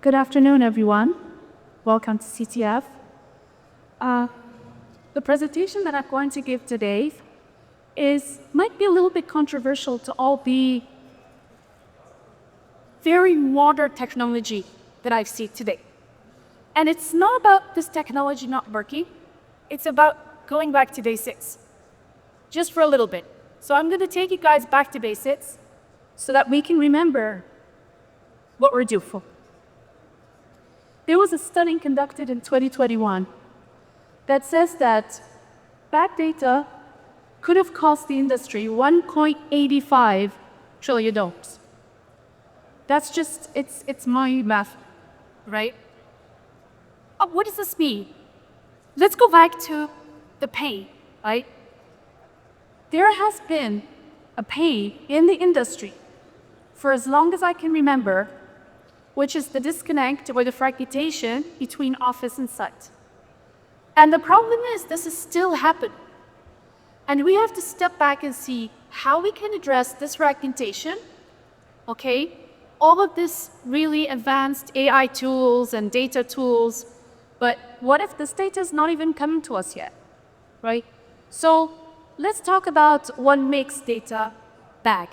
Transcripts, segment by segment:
Good afternoon, everyone. Welcome to CTF. The presentation that I'm going to give today might be a little bit controversial to all the very modern technology that I've seen today. And it's not about this technology not working. It's about going back to basics, just for a little bit. So I'm going to take you guys back to basics so that we can remember what we're due for. There was a study conducted in 2021 that says that bad data could have cost the industry $1.85 trillion. That's just, it's my math, right? What does this mean? Let's go back to the pain, right? There has been a pain in the industry for as long as I can remember, which is the disconnect or the fragmentation between office and site. And the problem is this is still happening. And we have to step back and see how we can address this fragmentation, okay? All of this really advanced AI tools and data tools, but what if this data is not even coming to us yet, right? So let's talk about what makes data bad.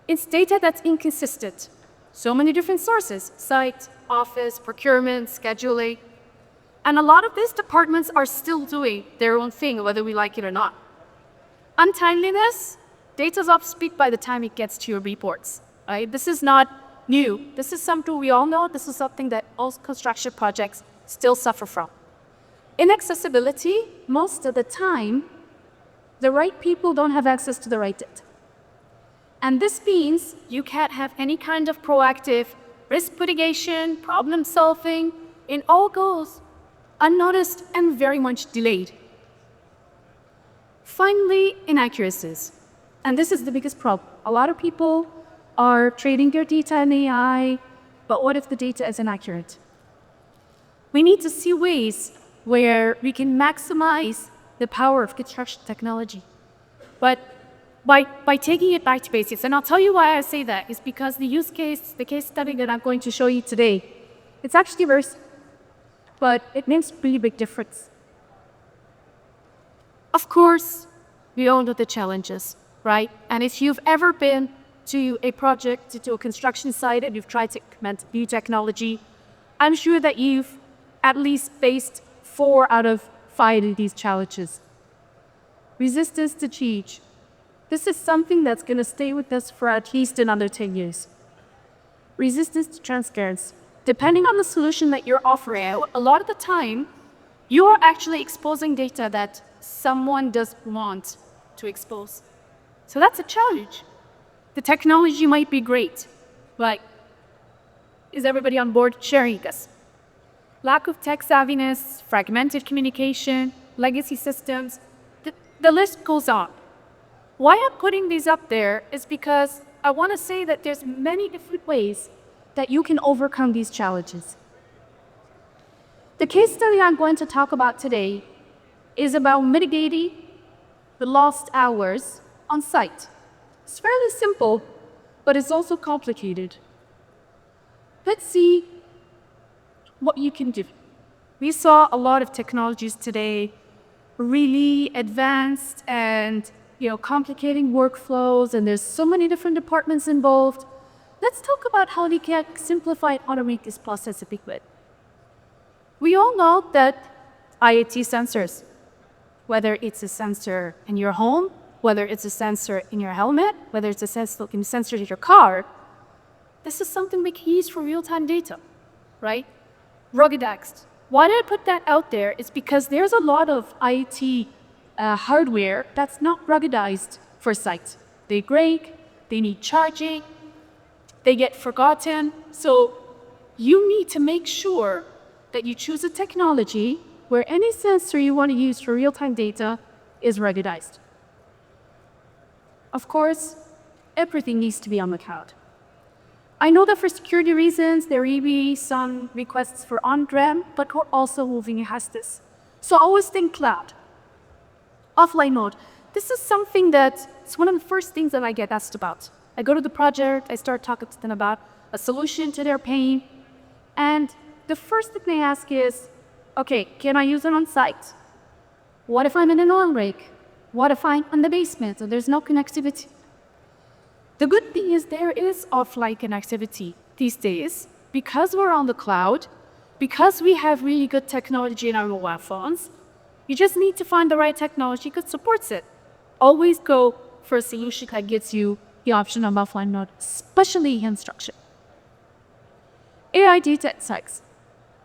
It's data that's inconsistent. So many different sources, site, office, procurement, scheduling. And a lot of these departments are still doing their own thing, whether we like it or not. Untimeliness, data's off speed by the time it gets to your reports, right? This is not new. This is something we all know. This is something that all construction projects still suffer from. Inaccessibility, most of the time, the right people don't have access to the right data. And this means you can't have any kind of proactive risk mitigation, problem solving. It all goes unnoticed and very much delayed. Finally, inaccuracies. And this is the biggest problem. A lot of people are trading their data in AI, but what if the data is inaccurate? We need to see ways where we can maximize the power of construction technology. But by taking it back to basics, and I'll tell you why I say that, is because the case study that I'm going to show you today, it's actually diverse, but it makes a really big difference. Of course, we all know the challenges, right? And if you've ever been to a project, to a construction site, and you've tried to implement new technology, I'm sure that you've at least faced 4 out of 5 of these challenges. Resistance to change. This is something that's going to stay with us for at least another 10 years. Resistance to transparency. Depending on the solution that you're offering, a lot of the time, you are actually exposing data that someone doesn't want to expose. So that's a challenge. The technology might be great, but is everybody on board sharing this? Lack of tech savviness, fragmented communication, legacy systems, the list goes on. Why I'm putting these up there is because I want to say that there's many different ways that you can overcome these challenges. The case study I'm going to talk about today is about mitigating the lost hours on site. It's fairly simple, but it's also complicated. Let's see what you can do. We saw a lot of technologies today, really advanced and complicating workflows, and there's so many different departments involved. Let's talk about how we can simplify and automate this process a bit. We all know that IoT sensors, whether it's a sensor in your home, whether it's a sensor in your helmet, whether it's a sensor in your car, this is something we can use for real-time data, right? Ruggedized. Why did I put that out there? It's because there's a lot of IoT hardware that's not ruggedized for site. They break, they need charging, they get forgotten. So you need to make sure that you choose a technology where any sensor you want to use for real-time data is ruggedized. Of course, everything needs to be on the cloud. I know that for security reasons, there may be some requests for on-prem, but we're also moving past this. So always think cloud. Offline mode. This is something it's one of the first things that I get asked about. I go to the project, I start talking to them about a solution to their pain, And the first thing they ask is, okay, can I use it on site? What if I'm in an oil rig? What if I'm in the basement and there's no connectivity? The good thing is there is offline connectivity these days because we're on the cloud, because we have really good technology in our mobile phones. You just need to find the right technology that supports it. Always go for a solution that gives you the option of offline mode, especially in construction. AI data insights.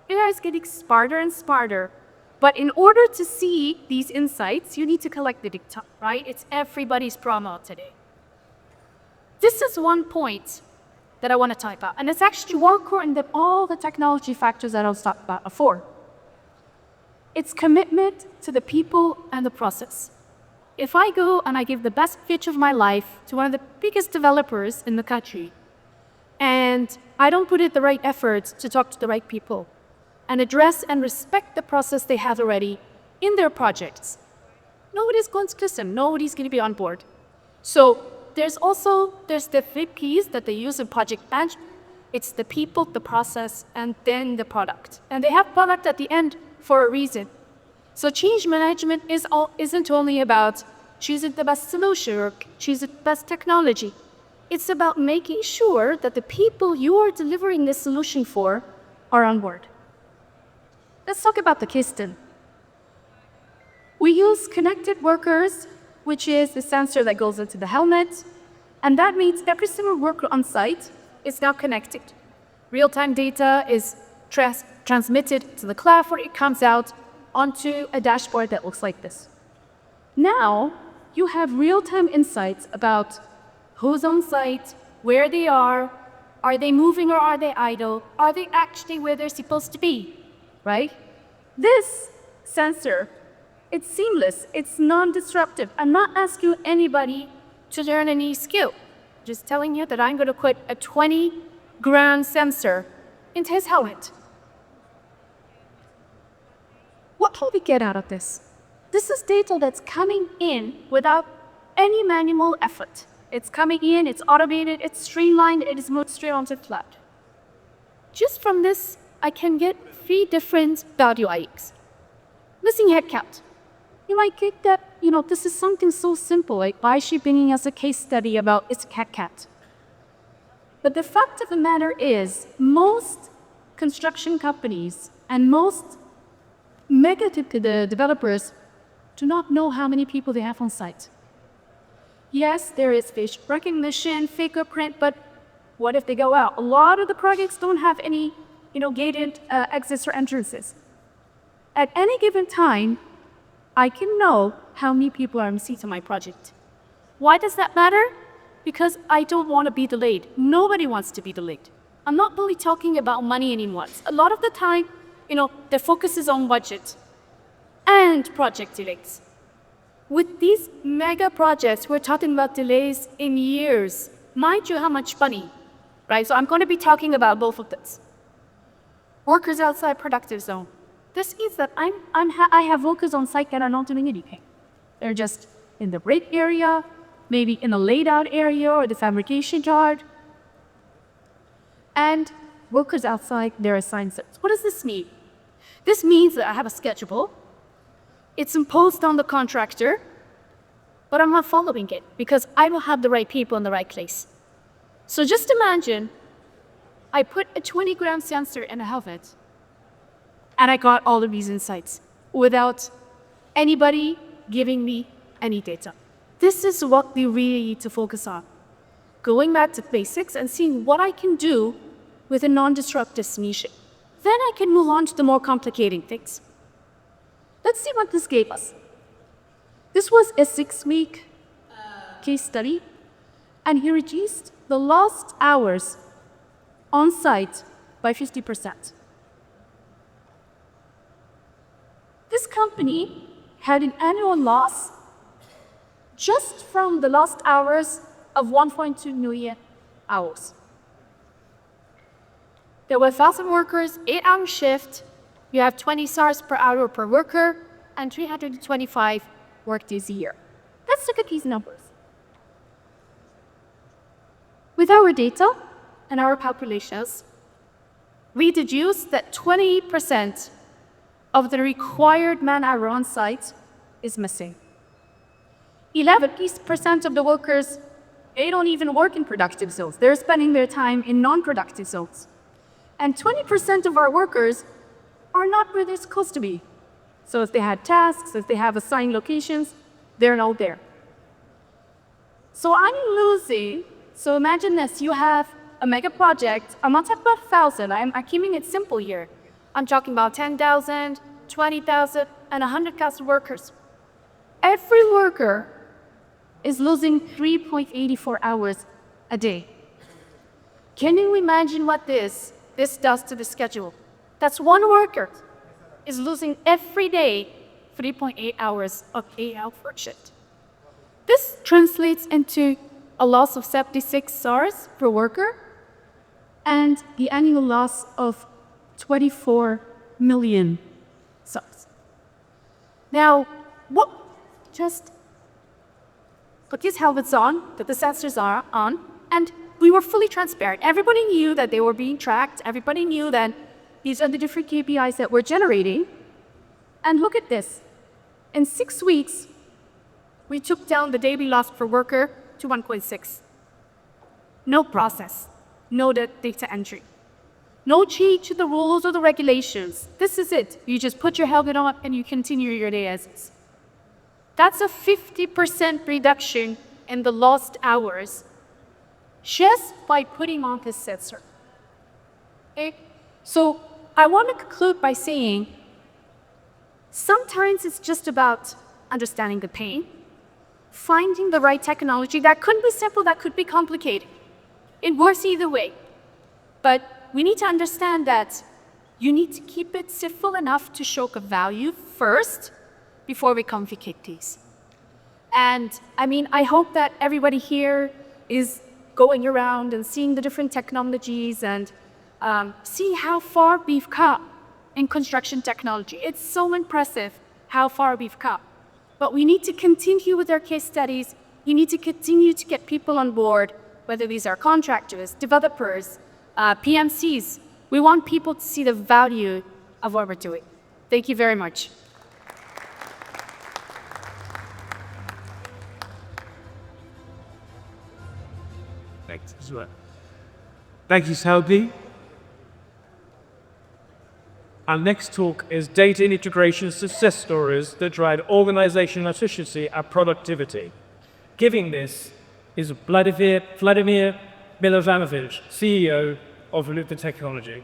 AI is getting smarter and smarter, but in order to see these insights, you need to collect the data, right? It's everybody's problem today. This is one point that I want to type out, and it's actually more important than all the technology factors that I was talking about before. It's commitment to the people and the process. If I go and I give the best pitch of my life to one of the biggest developers in the country, and I don't put in the right effort to talk to the right people and address and respect the process they have already in their projects, nobody's going to listen, nobody's going to be on board. So there's the 3 Ps that they use in project management. It's the people, the process, and then the product. And they have product at the end for a reason. So change management isn't only about choosing the best solution or choosing the best technology. It's about making sure that the people you are delivering this solution for are on board. Let's talk about the case study. We use connected workers, which is the sensor that goes into the helmet, and that means every single worker on site is now connected. Real-time data is transmitted to the cloud where it comes out onto a dashboard that looks like this. Now, you have real-time insights about who's on site, where they are they moving or are they idle, are they actually where they're supposed to be, right? This sensor, it's seamless, it's non-disruptive. I'm not asking anybody to learn any skill. Just telling you that I'm going to put a 20-gram sensor into his helmet. What can we get out of this? This is data that's coming in without any manual effort. It's coming in, it's automated, it's streamlined, it is moved straight onto the cloud. Just from this, I can get 3 different value IX. Missing headcount. You might get that, this is something so simple, like why is she bringing us a case study about its cat? But the fact of the matter is, most construction companies and most mega developers do not know how many people they have on site. Yes, there is face recognition, fingerprint, but what if they go out? A lot of the projects don't have any, gated exits or entrances. At any given time, I can know how many people are on seats on my project. Why does that matter? Because I don't want to be delayed. Nobody wants to be delayed. I'm not really talking about money anymore. A lot of the time, the focus is on budget and project delays. With these mega projects, we're talking about delays in years. Mind you, how much money, right? So I'm going to be talking about both of this. Workers outside productive zone. This means that I have workers on site that are not doing anything. They're just in the break area, maybe in the laid out area or the fabrication yard. And workers outside their assigned zones. What does this mean? This means that I have a schedule. It's imposed on the contractor, but I'm not following it because I don't have the right people in the right place. So just imagine I put a 20-gram sensor in a helmet and I got all of these insights without anybody giving me any data. This is what we really need to focus on. Going back to basics and seeing what I can do with a non-disruptive solution. Then I can move on to the more complicated things. Let's see what this gave us. This was a 6-week case study, and he reduced the lost hours on site by 50%. This company had an annual loss just from the lost hours of 1.2 million hours. There were 1,000 workers, 8-hour shift. You have 20 SARs per hour per worker, and 325 workdays a year. Let's look at these numbers. With our data and our calculations, we deduced that 20% of the required man-hour on site is missing. 11% of the workers, they don't even work in productive zones. They're spending their time in non-productive zones. And 20% of our workers are not where they're supposed to be. So if they had tasks, if they have assigned locations, they're not there. So I'm losing. So imagine this, you have a mega project. I'm not talking about 1,000, I'm keeping it simple here. I'm talking about 10,000, 20,000, and 100,000 workers. Every worker is losing 3.84 hours a day. Can you imagine what this does to the schedule? That's one worker is losing every day 3.8 hours of 8-hour work shift. This translates into a loss of 76 SARs per worker and the annual loss of 24 million SARs. Now, just put these helmets on, that the sensors are on, and we were fully transparent. Everybody knew that they were being tracked. Everybody knew that these are the different KPIs that we're generating. And look at this. In 6 weeks, we took down the daily loss per worker to 1.6. No process, no data entry. No change to the rules or the regulations. This is it. You just put your helmet on and you continue your day as is. That's a 50% reduction in the lost hours just by putting on this sensor. Okay? So I want to conclude by saying sometimes it's just about understanding the pain, finding the right technology. That could be simple, that could be complicated. It works either way. But we need to understand that you need to keep it simple enough to show a value first before we complicate these. And I hope that everybody here is going around and seeing the different technologies and seeing how far we've come in construction technology. It's so impressive how far we've come. But we need to continue with our case studies. You need to continue to get people on board, whether these are contractors, developers, PMCs. We want people to see the value of what we're doing. Thank you very much. Thanks as well. Thank you, Salpie. Our next talk is Data Integration Success Stories that drive organizational efficiency and productivity. Giving this is Vladimir Milovanovic, CEO of Salpie Technology.